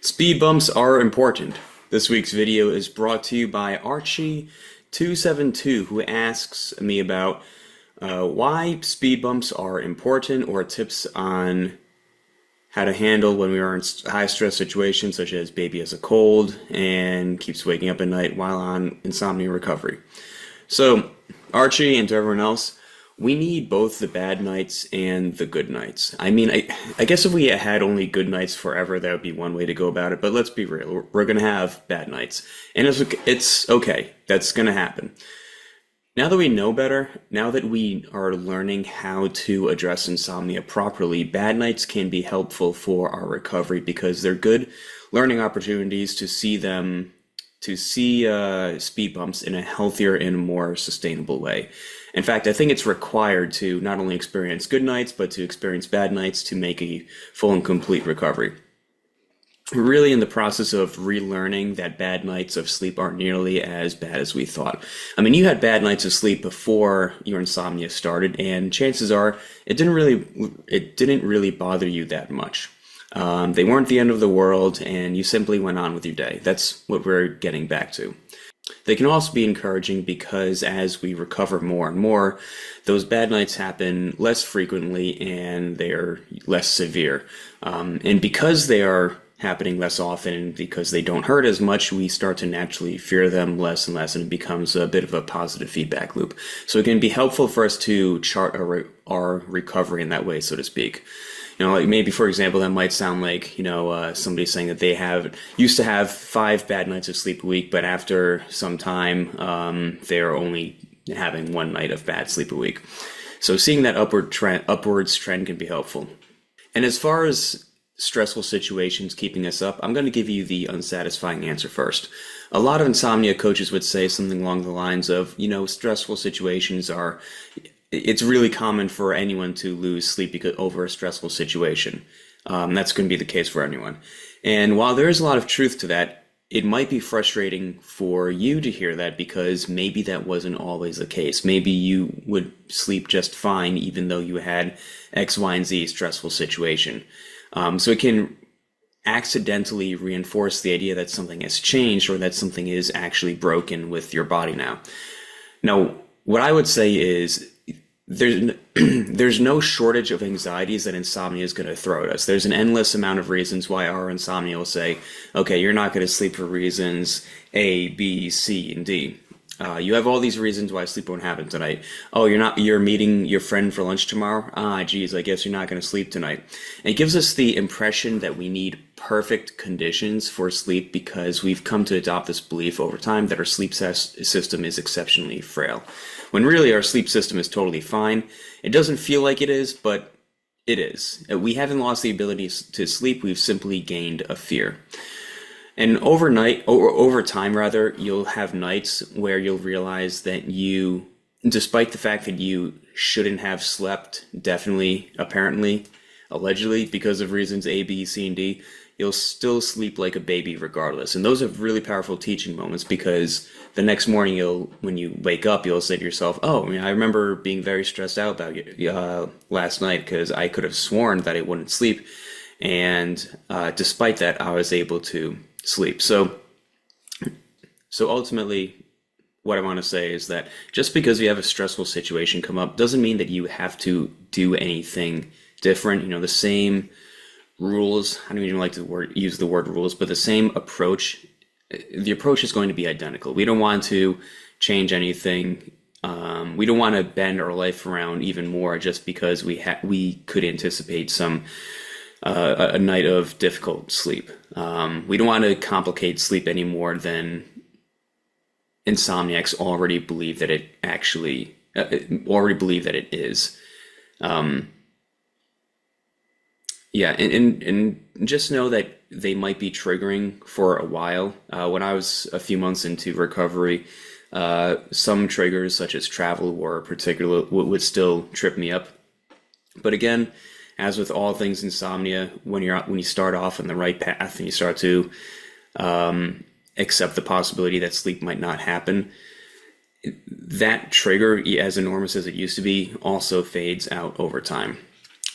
Speed bumps are important. This week's video is brought to you by Archie272, who asks me about why speed bumps are important, or tips on how to handle when we are in high stress situations such as baby has a cold and keeps waking up at night while on insomnia recovery. So Archie, and to everyone else, we need both the bad nights and the good nights. I mean, I guess if we had only good nights forever, that would be one way to go about it. But let's be real. We're going to have bad nights. And it's okay. That's going to happen. Now that we know better, now that we are learning how to address insomnia properly, bad nights can be helpful for our recovery because they're good learning opportunities to see speed bumps in a healthier and more sustainable way. In fact, I think it's required to not only experience good nights, but to experience bad nights to make a full and complete recovery. We're really in the process of relearning that bad nights of sleep aren't nearly as bad as we thought. I mean, you had bad nights of sleep before your insomnia started, and chances are it didn't really bother you that much. They weren't the end of the world, and you simply went on with your day. That's what we're getting back to. They can also be encouraging because as we recover more and more, those bad nights happen less frequently and they're less severe. And because they are happening less often and because they don't hurt as much, we start to naturally fear them less and less, and it becomes a bit of a positive feedback loop. So it can be helpful for us to chart our recovery in that way, so to speak. Like maybe, for example, that might sound like, somebody saying that they used to have 5 bad nights of sleep a week, but after some time, they're only having 1 night of bad sleep a week. So seeing that upwards trend can be helpful. And as far as stressful situations keeping us up, I'm going to give you the unsatisfying answer first. A lot of insomnia coaches would say something along the lines of, stressful situations it's really common for anyone to lose sleep over a stressful situation. That's going to be the case for anyone. And while there is a lot of truth to that, it might be frustrating for you to hear that because maybe that wasn't always the case. Maybe you would sleep just fine even though you had X, Y, and Z stressful situation. So it can accidentally reinforce the idea that something has changed or that something is actually broken with your body now. Now, what I would say is there's no shortage of anxieties that insomnia is going to throw at us. There's an endless amount of reasons why our insomnia will say, okay, you're not going to sleep for reasons A, B, C, and D. You have all these reasons why sleep won't happen tonight. Oh, you're meeting your friend for lunch tomorrow? Geez, I guess you're not going to sleep tonight. And it gives us the impression that we need perfect conditions for sleep because we've come to adopt this belief over time that our sleep system is exceptionally frail. When really our sleep system is totally fine. It doesn't feel like it is, but it is. We haven't lost the ability to sleep, we've simply gained a fear. And over time, you'll have nights where you'll realize that despite the fact that you shouldn't have slept, definitely, apparently, allegedly, because of reasons A, B, C, and D, you'll still sleep like a baby regardless. And those are really powerful teaching moments because the next morning, when you wake up, you'll say to yourself, oh, I remember being very stressed out about last night because I could have sworn that I wouldn't sleep. And despite that, I was able to sleep. So ultimately, what I want to say is that just because you have a stressful situation come up doesn't mean that you have to do anything different. The same rules, I don't even like to use the word rules, but the same approach, the approach is going to be identical. We don't want to change anything. We don't want to bend our life around even more just because we could anticipate a night of difficult sleep. We don't want to complicate sleep any more than insomniacs already believe that it is. And just know that they might be triggering for a while. When I was a few months into recovery, some triggers such as travel would still trip me up. But again, as with all things insomnia, when you start off on the right path and you start to accept the possibility that sleep might not happen, that trigger, as enormous as it used to be, also fades out over time.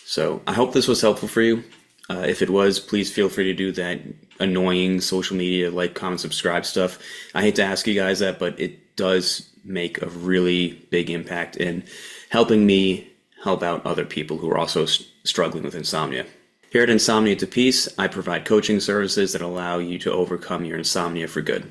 So I hope this was helpful for you. If it was, please feel free to do that annoying social media like, comment, subscribe stuff. I hate to ask you guys that, but it does make a really big impact in helping me help out other people who are also struggling with insomnia. Here at Insomnia to Peace, I provide coaching services that allow you to overcome your insomnia for good.